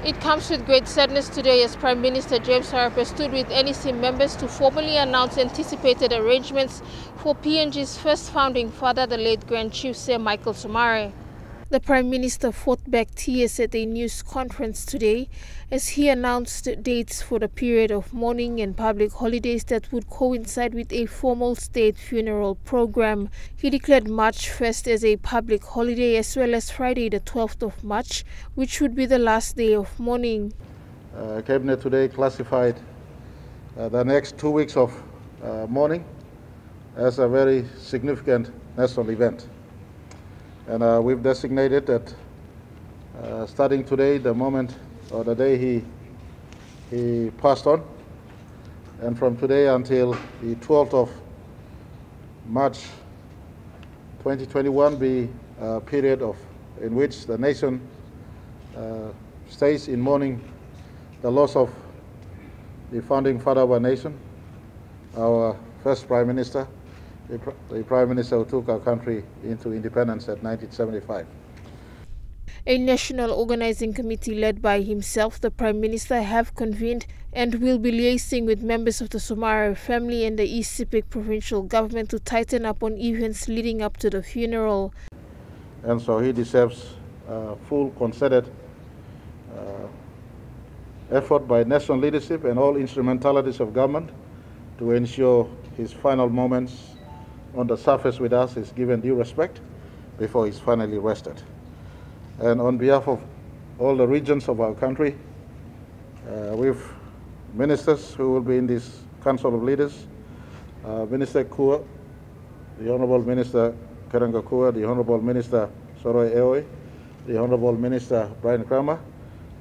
It comes with great sadness today as Prime Minister James Marape stood with NEC members to formally announce anticipated arrangements for PNG's first founding father, the late Grand Chief Sir Michael Somare. The Prime Minister fought back tears at a news conference today as he announced dates for the period of mourning and public holidays that would coincide with a formal state funeral program. He declared March 1st as a public holiday as well as Friday the 12th of March, which would be the last day of mourning. Cabinet today classified the next 2 weeks of mourning as a very significant national event. And we've designated that starting today, the moment or the day he passed on, and from today until the 12th of March 2021 be a period in which the nation stays in mourning the loss of the founding father of our nation, our first Prime Minister, the Prime Minister who took our country into independence at 1975. A national organizing committee led by himself, the Prime Minister, have convened and will be liaising with members of the Somare family and the East Sepik provincial government to tighten up on events leading up to the funeral. And so he deserves full concerted effort by national leadership and all instrumentalities of government to ensure his final moments on the surface with us is given due respect before he's finally rested. And on behalf of all the regions of our country, with ministers who will be in this Council of Leaders, Minister Kua, the Honourable Minister Karanga Kua, the Honourable Minister Soroi Eoi, the Honourable Minister Brian Kramer,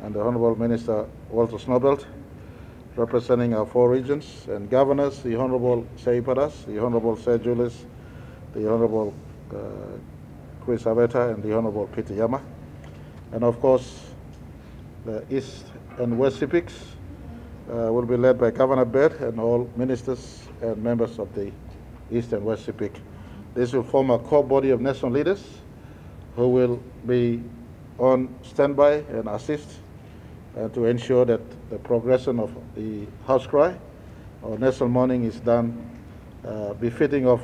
and the Honourable Minister Walter Snobelt, representing our 4 regions, and governors, the Honourable Sei Paras, the Honourable Sir Julius, the Honourable Chris Abeta, and the Honourable Peter Yama. And of course, the East and West Sepiks will be led by Governor Baird and all ministers and members of the East and West Sepik. This will form a core body of national leaders who will be on standby and assist to ensure that the progression of the house cry or national mourning is done befitting of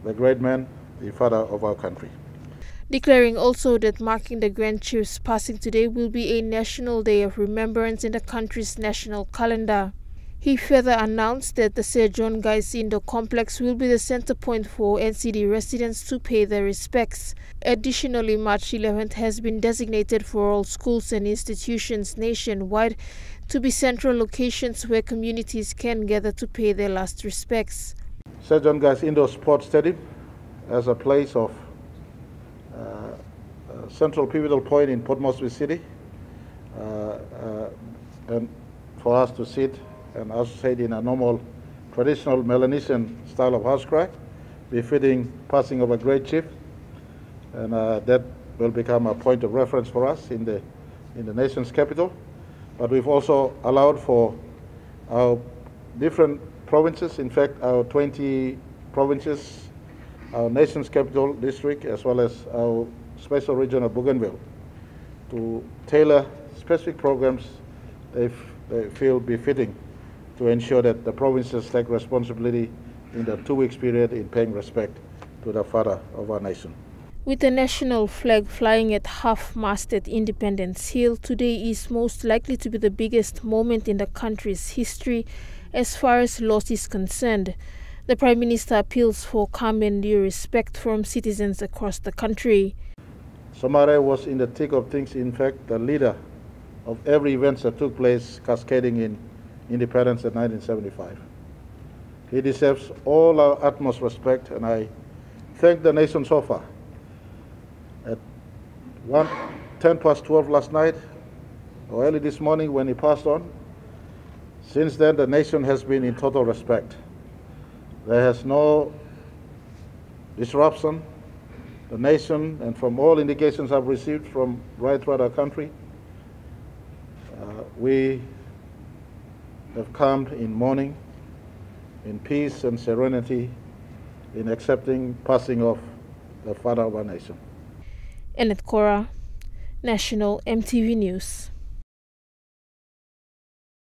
the great man, the father of our country. Declaring also that marking the Grand Chief's passing today will be a national day of remembrance in the country's national calendar. He further announced that the Sir John Guys Indoor Complex will be the center point for NCD residents to pay their respects. Additionally, March 11th has been designated for all schools and institutions nationwide to be central locations where communities can gather to pay their last respects. Sir John Guys Indoor Sports Stadium as a place of central pivotal point in Port Moresby City and for us to sit and as said in a normal traditional Melanesian style of house cry, befitting passing of a great chief, and that will become a point of reference for us in the nation's capital. But we've also allowed for our different provinces, in fact our 20 provinces, our nation's capital district, as well as our special region of Bougainville, to tailor specific programs they feel befitting to ensure that the provinces take responsibility in the 2 weeks period in paying respect to the father of our nation. With the national flag flying at half-mast at Independence Hill, today is most likely to be the biggest moment in the country's history as far as loss is concerned. The Prime Minister appeals for calm and due respect from citizens across the country. Somare was in the thick of things, in fact, the leader of every event that took place cascading in independence in 1975. He deserves all our utmost respect, and I thank the nation so far. At 12 last night, or early this morning when he passed on, since then the nation has been in total respect. There has no disruption. The nation, and from all indications I've received from right throughout our country, we have come in mourning, in peace and serenity, in accepting passing of the father of our nation. Eneth Kora, National MTV News.